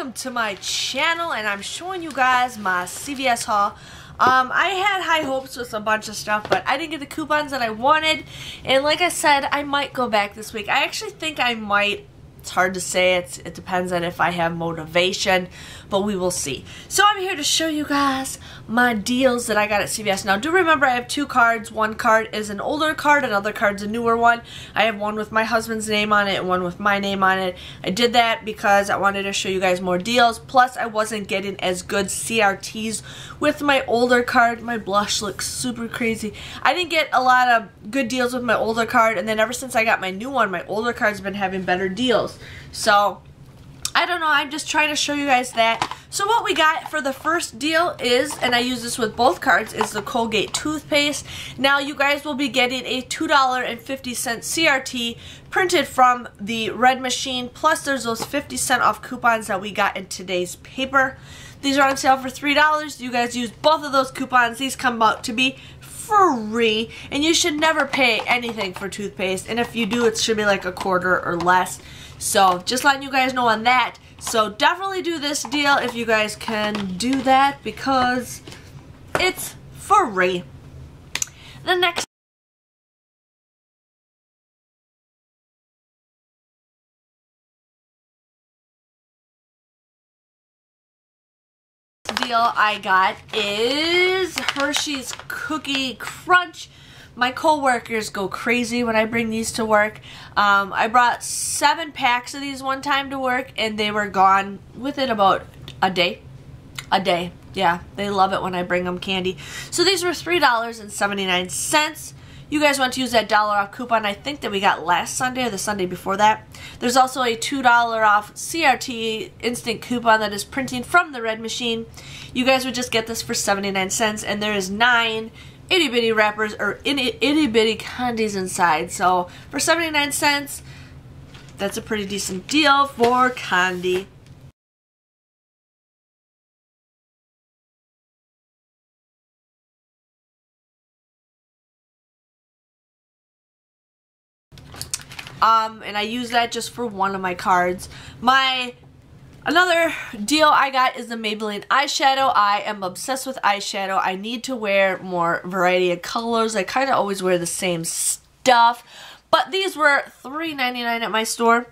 welcome to my channel, and I'm showing you guys my CVS haul. I had high hopes with a bunch of stuff, but I didn't get the coupons that I wanted, and like I said, I might go back this week. I actually think I might. It's hard to say. It depends on if I have motivation, but we will see. So I'm here to show you guys my deals that I got at CVS. Now, do remember I have two cards. One card is an older card, another card's a newer one. I have one with my husband's name on it and one with my name on it. I did that because I wanted to show you guys more deals. Plus, I wasn't getting as good CRTs with my older card. My blush looks super crazy. I didn't get a lot of good deals with my older card, and then ever since I got my new one, my older card's been having better deals. So, I don't know, I'm just trying to show you guys that. So what we got for the first deal is, and I use this with both cards, is the Colgate toothpaste. Now you guys will be getting a $2.50 CRT printed from the red machine, plus there's those 50% off coupons that we got in today's paper. These are on sale for $3. You guys use both of those coupons. These come out to be free, and you should never pay anything for toothpaste, and if you do, it should be like a quarter or less. So just letting you guys know on that. So definitely do this deal if you guys can do that, because it's free. The next deal I got is Hershey's Cookie Crunch. My co-workers go crazy when I bring these to work. I brought 7 packs of these one time to work, and they were gone within about a day. Yeah, they love it when I bring them candy. So these were $3.79. You guys want to use that $1 off coupon I think that we got last Sunday or the Sunday before that. There's also a $2 off CRT instant coupon that is printing from the red machine. You guys would just get this for 79 cents, and there is 9 itty bitty wrappers or itty bitty candies inside. So for 79 cents, that's a pretty decent deal for candy. And I use that just for one of my cards. Another deal I got is the Maybelline eyeshadow. I am obsessed with eyeshadow. I need to wear more variety of colors. I kind of always wear the same stuff. But these were $3.99 at my store.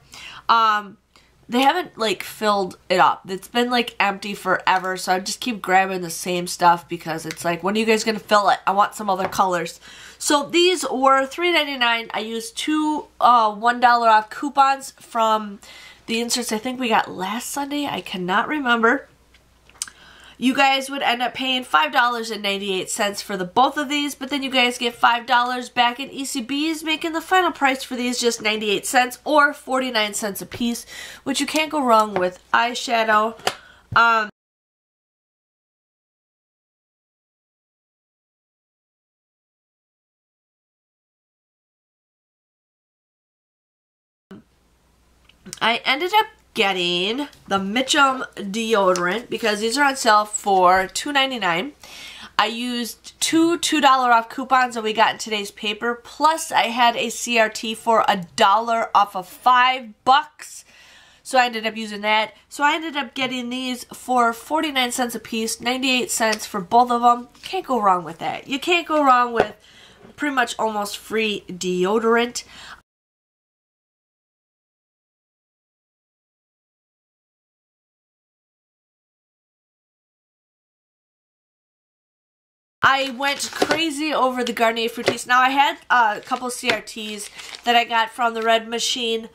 They haven't like filled it up. It's been like empty forever, so I just keep grabbing the same stuff because it's like, when are you guys gonna fill it? I want some other colors. So these were $3.99. I used 2 $1 off coupons from the inserts I think we got last Sunday. I cannot remember. You guys would end up paying $5.98 for the both of these, but then you guys get $5 back in ECBs, making the final price for these just 98 cents or 49 cents a piece, which you can't go wrong with eyeshadow. I ended up getting the Mitchum deodorant because these are on sale for $2.99. I used 2 $2 off coupons that we got in today's paper, plus I had a CRT for $1 off of $5. So I ended up using that. So I ended up getting these for 49 cents a piece, 98 cents for both of them. Can't go wrong with that. You can't go wrong with pretty much almost free deodorant. I went crazy over the Garnier Fructis. Now, I had a couple CRTs that I got from the red machine,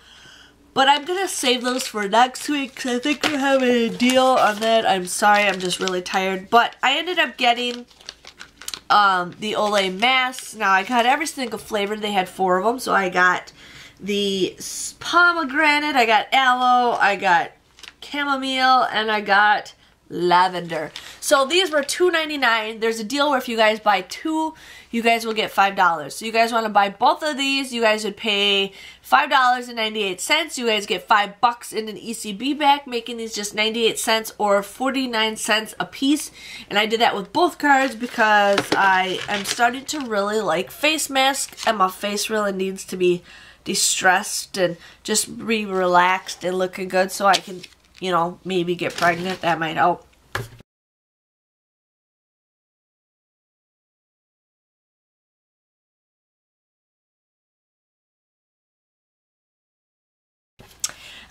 but I'm going to save those for next week because I think we're having a deal on that. I'm sorry, I'm just really tired. But I ended up getting the Olay masks. Now, I got every single flavor. They had 4 of them, so I got the pomegranate, I got aloe, I got chamomile, and I got lavender. So these were $2.99. There's a deal where if you guys buy 2, you guys will get $5. So you guys want to buy both of these, you guys would pay $5.98. You guys get $5 in an ECB back, making these just 98 cents or 49 cents a piece. And I did that with both cards because I am starting to really like face masks, and my face really needs to be de-stressed and just be relaxed and looking good, so I can you know, maybe get pregnant. That might help.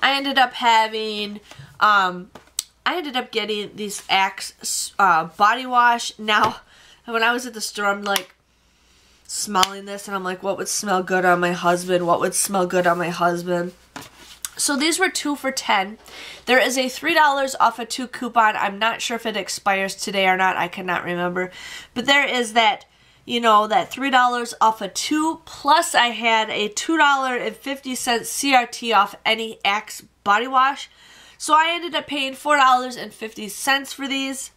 I ended up having, I ended up getting these Axe body wash. Now, when I was at the store, I'm like smelling this and I'm like, what would smell good on my husband? What would smell good on my husband? So these were 2 for $10. There is a $3 off a 2 coupon. I'm not sure if it expires today or not. I cannot remember. But there is that, you know, that $3 off a 2. Plus I had a $2.50 CRT off any Axe body wash. So I ended up paying $4.50 for these.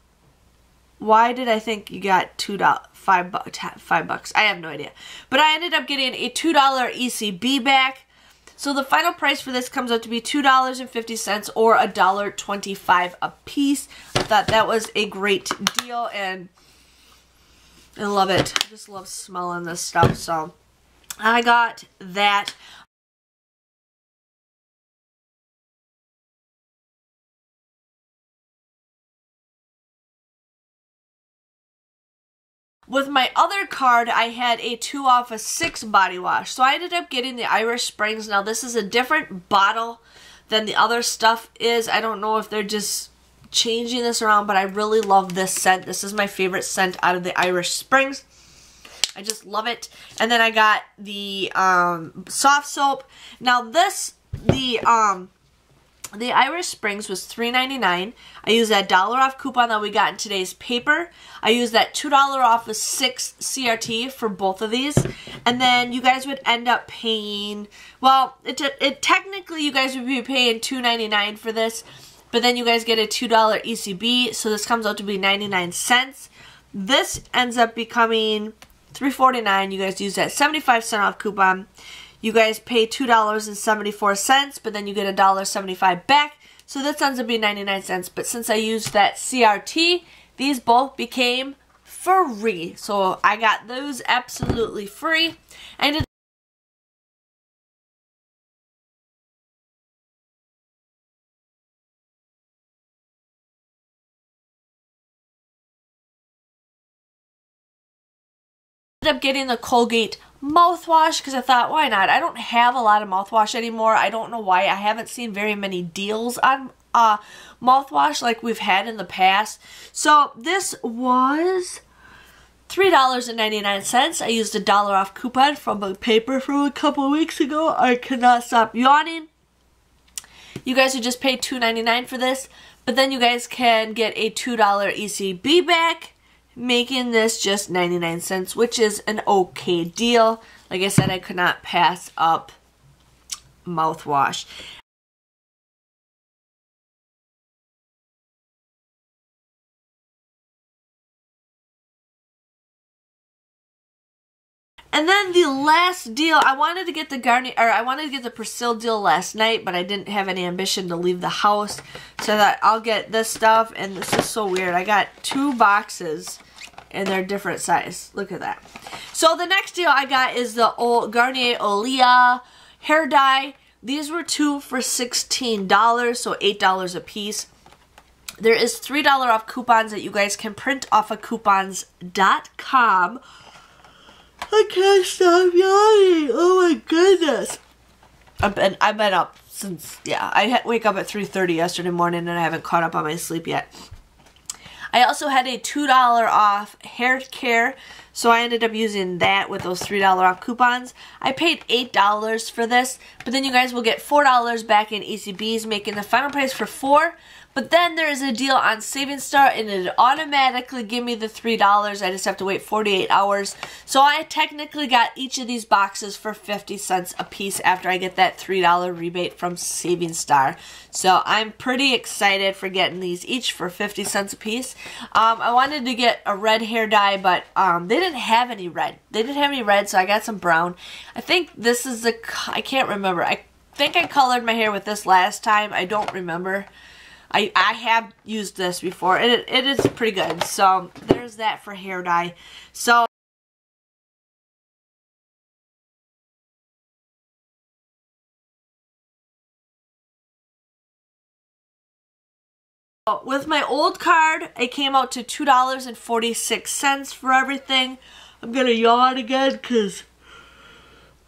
Why did I think you got $5? I have no idea. But I ended up getting a $2 ECB back. So the final price for this comes out to be $2.50 or $1.25 a piece. I thought that was a great deal and I love it. I just love smelling this stuff. So I got that. With my other card, I had a 2 off a 6 body wash. So I ended up getting the Irish Springs. Now this is a different bottle than the other stuff is. I don't know if they're just changing this around, but I really love this scent. This is my favorite scent out of the Irish Springs. I just love it. And then I got the soft soap. Now this, the Irish Springs was $3.99. I used that $1 off coupon that we got in today's paper. I used that $2 off of 6 CRT for both of these. And then you guys would end up paying, well, it technically you guys would be paying $2.99 for this. But then you guys get a $2 ECB. So this comes out to be 99 cents. This ends up becoming $3.49. You guys use that 75-cent off coupon. You guys pay $2.74, but then you get $1.75 back. So this ends up being 99 cents. But since I used that CRT, these both became free. So I got those absolutely free. And ended up getting the Colgate mouthwash because I thought, why not? I don't have a lot of mouthwash anymore. I don't know why. I haven't seen very many deals on mouthwash like we've had in the past. So this was $3.99. I used a $1 off coupon from a paper from a couple weeks ago. I cannot stop yawning. You guys would just pay $2.99 for this, but then you guys can get a $2 ECB back, making this just 99 cents, which is an okay deal. Like I said, I could not pass up mouthwash. And then the last deal, I wanted to get the Persil deal last night, but I didn't have any ambition to leave the house. So I thought I'll get this stuff, and this is so weird. I got 2 boxes, and they're different size. Look at that. So the next deal I got is the old Garnier Olia hair dye. These were 2 for $16, so $8 a piece. There is $3 off coupons that you guys can print off of coupons.com. I can't stop yawning. Oh my goodness. I've been up since, yeah, I wake up at 3:30 yesterday morning and I haven't caught up on my sleep yet. I also had a $2 off hair care, so I ended up using that with those $3 off coupons. I paid $8 for this, but then you guys will get $4 back in ECBs, making the final price for $4. But then there is a deal on Savings Star, and it automatically give me the $3. I just have to wait 48 hours. So I technically got each of these boxes for 50 cents a piece after I get that $3 rebate from Savings Star. So I'm pretty excited for getting these each for 50 cents a piece. I wanted to get a red hair dye, but they didn't have any red. They didn't have any red, so I got some brown. I think this is the, I can't remember. I think I colored my hair with this last time. I don't remember. I have used this before. It is pretty good. So there's that for hair dye. So With my old card, it came out to $2.46 for everything. I'm gonna yawn again because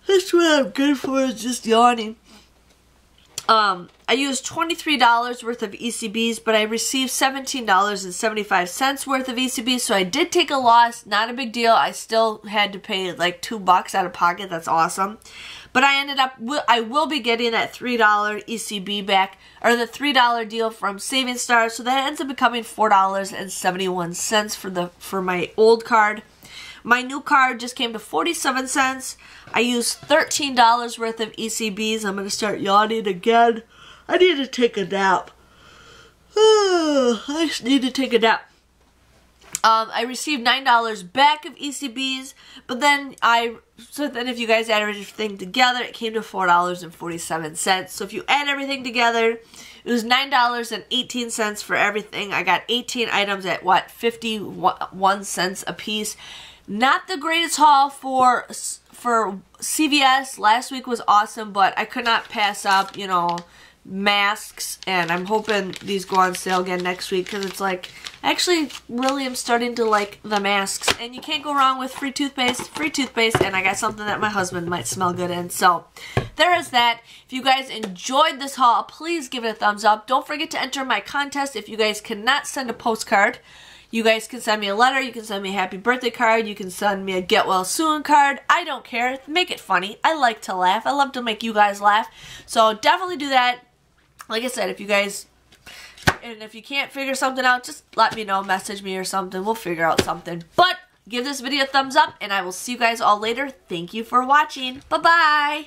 that's what I'm good for, is just yawning. I used $23 worth of ECBs, but I received $17.75 worth of ECBs, so I did take a loss. Not a big deal. I still had to pay like $2 out of pocket. That's awesome. But I will be getting that $3 ECB back, or the $3 deal from Savings Star, so that ends up becoming $4.71 for my old card. My new card just came to 47 cents. I used $13 worth of ECBs. I'm going to start yawning again. I need to take a nap. I just need to take a nap. I received $9 back of ECBs, but then if you guys add everything together, it came to $4.47. So if you add everything together, it was $9.18 for everything. I got 18 items at, what, 51 cents a piece. Not the greatest haul for CVS. Last week was awesome, but I could not pass up, you know, masks, and I'm hoping these go on sale again next week, because it's like, actually really am starting to like the masks, and you can't go wrong with free toothpaste, and I got something that my husband might smell good in. So there is that. If you guys enjoyed this haul, please give it a thumbs up. Don't forget to enter my contest. If you guys cannot send a postcard, you guys can send me a letter, you can send me a happy birthday card, you can send me a get well soon card. I don't care. Make it funny. I like to laugh. I love to make you guys laugh. So definitely do that. Like I said, if you can't figure something out, just let me know, message me or something. We'll figure out something. But give this video a thumbs up, and I will see you guys all later. Thank you for watching. Bye-bye.